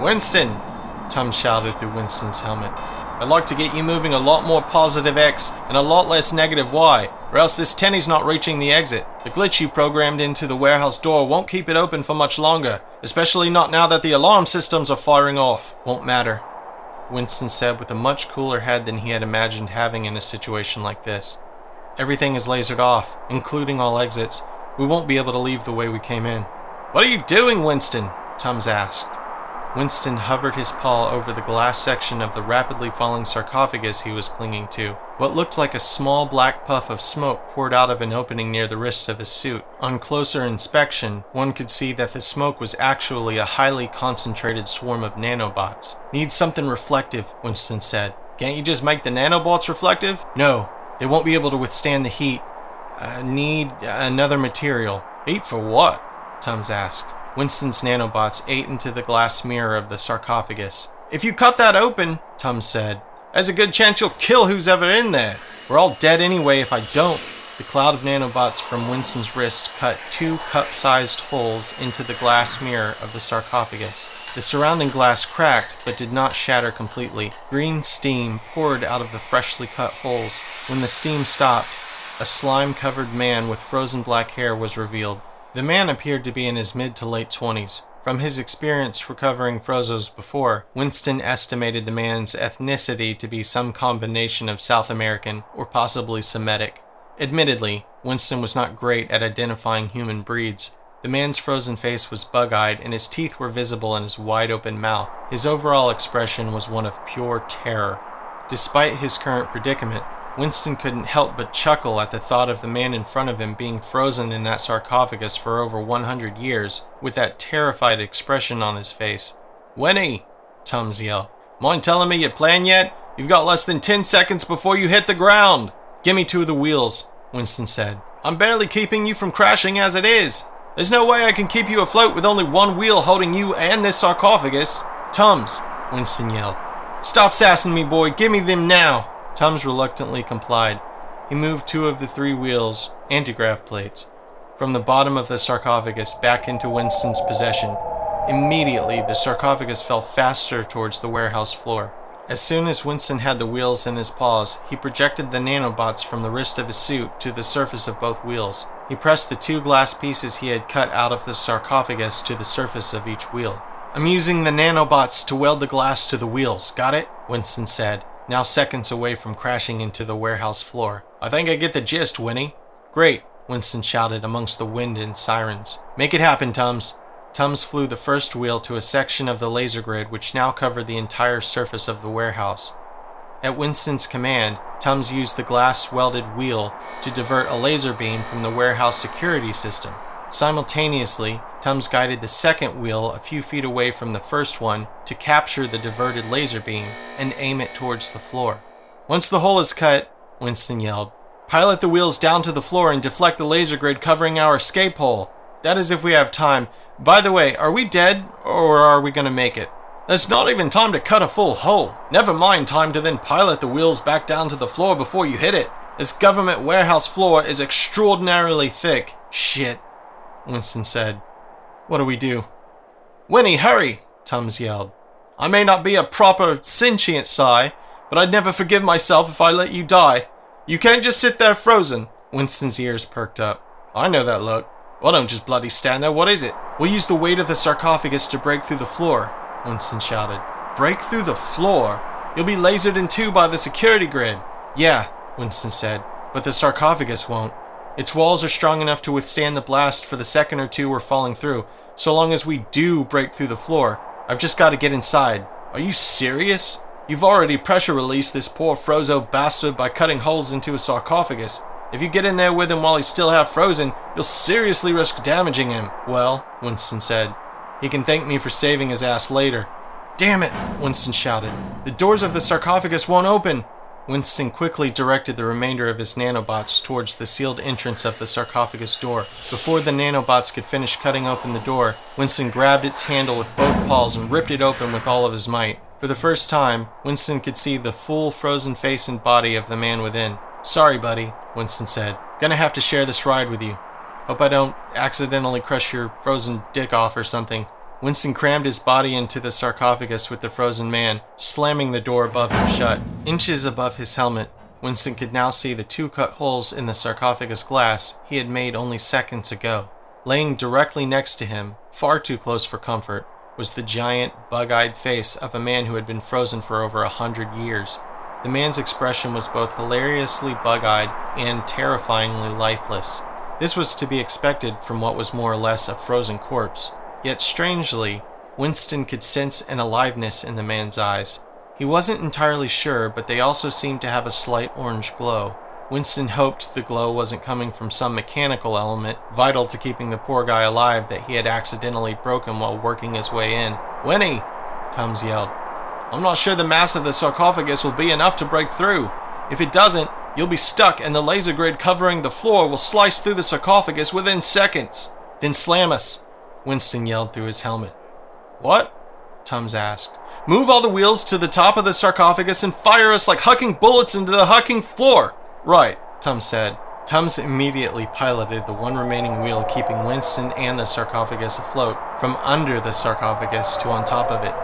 Winston, Tum shouted through Winston's helmet. I'd like to get you moving a lot more positive X and a lot less negative Y, or else this tenny's not reaching the exit. The glitch you programmed into the warehouse door won't keep it open for much longer, especially not now that the alarm systems are firing off. Won't matter, Winston said with a much cooler head than he had imagined having in a situation like this. Everything is lasered off, including all exits. We won't be able to leave the way we came in. What are you doing, Winston? Tums asked. Winston hovered his paw over the glass section of the rapidly falling sarcophagus he was clinging to. What looked like a small black puff of smoke poured out of an opening near the wrist of his suit. On closer inspection, one could see that the smoke was actually a highly concentrated swarm of nanobots. Need something reflective, Winston said. Can't you just make the nanobots reflective? No, they won't be able to withstand the heat. Need another material. Heat for what? Tums asked. Winston's nanobots ate into the glass mirror of the sarcophagus. If you cut that open, Tums said, there's a good chance you'll kill who's ever in there. We're all dead anyway if I don't. The cloud of nanobots from Winston's wrist cut 2 cup-sized holes into the glass mirror of the sarcophagus. The surrounding glass cracked, but did not shatter completely. Green steam poured out of the freshly cut holes. When the steam stopped, a slime-covered man with frozen black hair was revealed. The man appeared to be in his mid to late 20s. From his experience recovering Frozos before, Winston estimated the man's ethnicity to be some combination of South American or possibly Semitic. Admittedly, Winston was not great at identifying human breeds. The man's frozen face was bug-eyed and his teeth were visible in his wide-open mouth. His overall expression was one of pure terror. Despite his current predicament, Winston couldn't help but chuckle at the thought of the man in front of him being frozen in that sarcophagus for over 100 years, with that terrified expression on his face. Winnie, Tums yelled. Mind telling me your plan yet? You've got less than 10 seconds before you hit the ground. Give me 2 of the wheels, Winston said. I'm barely keeping you from crashing as it is. There's no way I can keep you afloat with only 1 wheel holding you and this sarcophagus. Tums, Winston yelled. Stop sassing me, boy. Give me them now. Tums reluctantly complied. He moved 2 of the 3 wheels, antigrav plates, from the bottom of the sarcophagus back into Winston's possession. Immediately, the sarcophagus fell faster towards the warehouse floor. As soon as Winston had the wheels in his paws, he projected the nanobots from the wrist of his suit to the surface of both wheels. He pressed the 2 glass pieces he had cut out of the sarcophagus to the surface of each wheel. I'm using the nanobots to weld the glass to the wheels, got it? Winston said, now seconds away from crashing into the warehouse floor. I think I get the gist, Winnie. Great, Winston shouted amongst the wind and sirens. Make it happen, Tums. Tums flew the first wheel to a section of the laser grid which now covered the entire surface of the warehouse. At Winston's command, Tums used the glass-welded wheel to divert a laser beam from the warehouse security system. Simultaneously, Tums guided the second wheel a few feet away from the first one to capture the diverted laser beam and aim it towards the floor. Once the hole is cut, Winston yelled, pilot the wheels down to the floor and deflect the laser grid covering our escape hole. That is if we have time. By the way, are we dead or are we going to make it? There's not even time to cut a full hole. Never mind time to then pilot the wheels back down to the floor before you hit it. This government warehouse floor is extraordinarily thick. Shit, Winston said. What do we do? Winnie, hurry, Tums yelled. I may not be a proper sentient Sai, but I'd never forgive myself if I let you die. You can't just sit there frozen. Winston's ears perked up. I know that look. Well, don't just bloody stand there. What is it? We'll use the weight of the sarcophagus to break through the floor, Winston shouted. Break through the floor? You'll be lasered in 2 by the security grid. Yeah, Winston said, but the sarcophagus won't. Its walls are strong enough to withstand the blast for the second or 2 we're falling through, so long as we do break through the floor. I've just got to get inside. Are you serious? You've already pressure released this poor Frozo bastard by cutting holes into a sarcophagus. If you get in there with him while he's still half frozen, you'll seriously risk damaging him. Well, Winston said, he can thank me for saving his ass later. Damn it, Winston shouted. The doors of the sarcophagus won't open. Winston quickly directed the remainder of his nanobots towards the sealed entrance of the sarcophagus door. Before the nanobots could finish cutting open the door, Winston grabbed its handle with both paws and ripped it open with all of his might. For the first time, Winston could see the full frozen face and body of the man within. Sorry, buddy, Winston said. Gonna have to share this ride with you. Hope I don't accidentally crush your frozen dick off or something. Winston crammed his body into the sarcophagus with the frozen man, slamming the door above him shut. Inches above his helmet, Winston could now see the 2 cut holes in the sarcophagus glass he had made only seconds ago. Laying directly next to him, far too close for comfort, was the giant, bug-eyed face of a man who had been frozen for over 100 years. The man's expression was both hilariously bug-eyed and terrifyingly lifeless. This was to be expected from what was more or less a frozen corpse. Yet strangely, Winston could sense an aliveness in the man's eyes. He wasn't entirely sure, but they also seemed to have a slight orange glow. Winston hoped the glow wasn't coming from some mechanical element vital to keeping the poor guy alive that he had accidentally broken while working his way in. "Winnie!" Tums yelled. "I'm not sure the mass of the sarcophagus will be enough to break through. If it doesn't, you'll be stuck and the laser grid covering the floor will slice through the sarcophagus within seconds." "Then slam us," Winston yelled through his helmet. "What?" Tums asked. "Move all the wheels to the top of the sarcophagus and fire us like hucking bullets into the hucking floor." "Right," Tums said. Tums immediately piloted the one remaining wheel keeping Winston and the sarcophagus afloat from under the sarcophagus to on top of it.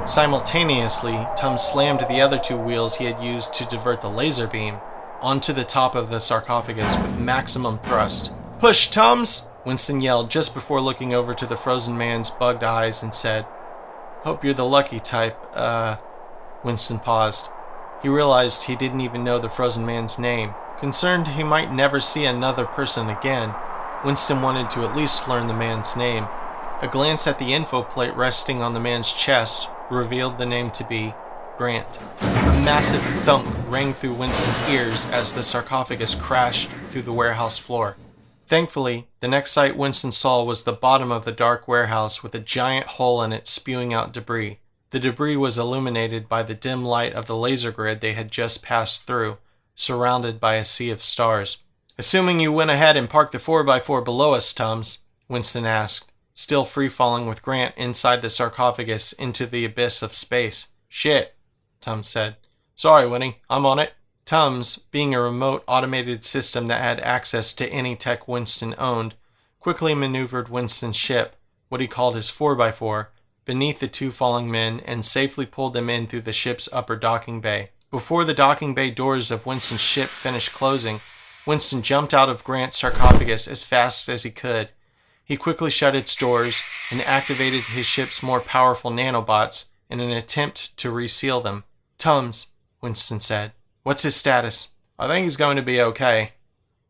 Simultaneously, Tums slammed the other 2 wheels he had used to divert the laser beam onto the top of the sarcophagus with maximum thrust. "Push, Tums!" Winston yelled just before looking over to the frozen man's bugged eyes and said, "Hope you're the lucky type, Winston paused. He realized he didn't even know the frozen man's name. Concerned he might never see another person again, Winston wanted to at least learn the man's name. A glance at the info plate resting on the man's chest revealed the name to be Grant. A massive thunk rang through Winston's ears as the sarcophagus crashed through the warehouse floor. Thankfully, the next sight Winston saw was the bottom of the dark warehouse with a giant hole in it spewing out debris. The debris was illuminated by the dim light of the laser grid they had just passed through, surrounded by a sea of stars. "Assuming you went ahead and parked the 4x4 below us, Tums," Winston asked, still free-falling with Grant inside the sarcophagus into the abyss of space. "Shit," Tums said. "Sorry, Winnie, I'm on it." Tums, being a remote automated system that had access to any tech Winston owned, quickly maneuvered Winston's ship, what he called his 4x4, beneath the 2 falling men and safely pulled them in through the ship's upper docking bay. Before the docking bay doors of Winston's ship finished closing, Winston jumped out of Grant's sarcophagus as fast as he could. He quickly shut its doors and activated his ship's more powerful nanobots in an attempt to reseal them. "Tums," Winston said. "What's his status?" "I think he's going to be okay,"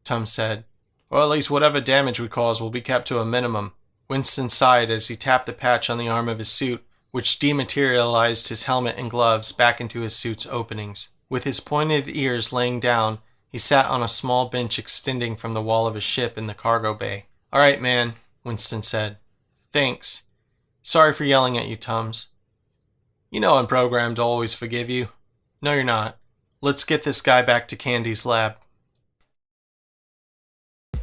Tums said. "Or at least whatever damage we cause will be kept to a minimum." Winston sighed as he tapped the patch on the arm of his suit, which dematerialized his helmet and gloves back into his suit's openings. With his pointed ears laying down, he sat on a small bench extending from the wall of his ship in the cargo bay. "All right, man," Winston said. "Thanks. Sorry for yelling at you, Tums. You know I'm programmed to always forgive you." "No, you're not. Let's get this guy back to Candy's lab."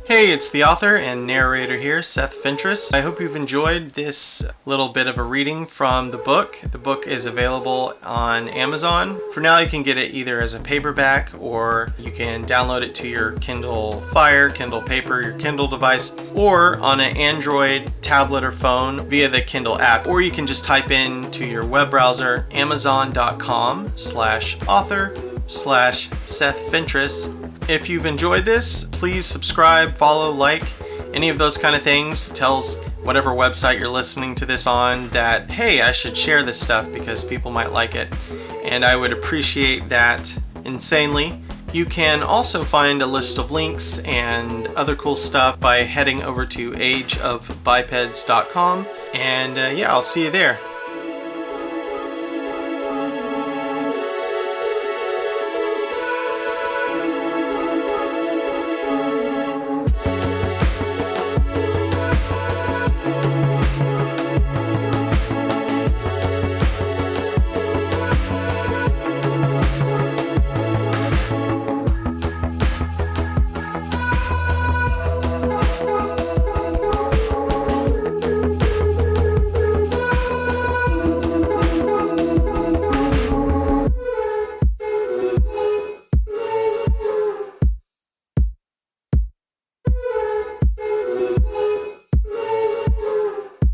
Hey, it's the author and narrator here, Seth Fentress. I hope you've enjoyed this little bit of a reading from the book. The book is available on Amazon. For now, you can get it either as a paperback or you can download it to your Kindle Fire, Kindle Paper, your Kindle device, or on an Android tablet or phone via the Kindle app. Or you can just type in to your web browser amazon.com/author/Seth Fentress. If you've enjoyed this, please subscribe, follow, like, any of those kind of things. It tells whatever website you're listening to this on that, hey, I should share this stuff because people might like it. And I would appreciate that insanely. You can also find a list of links and other cool stuff by heading over to ageofbipeds.com. And yeah, I'll see you there.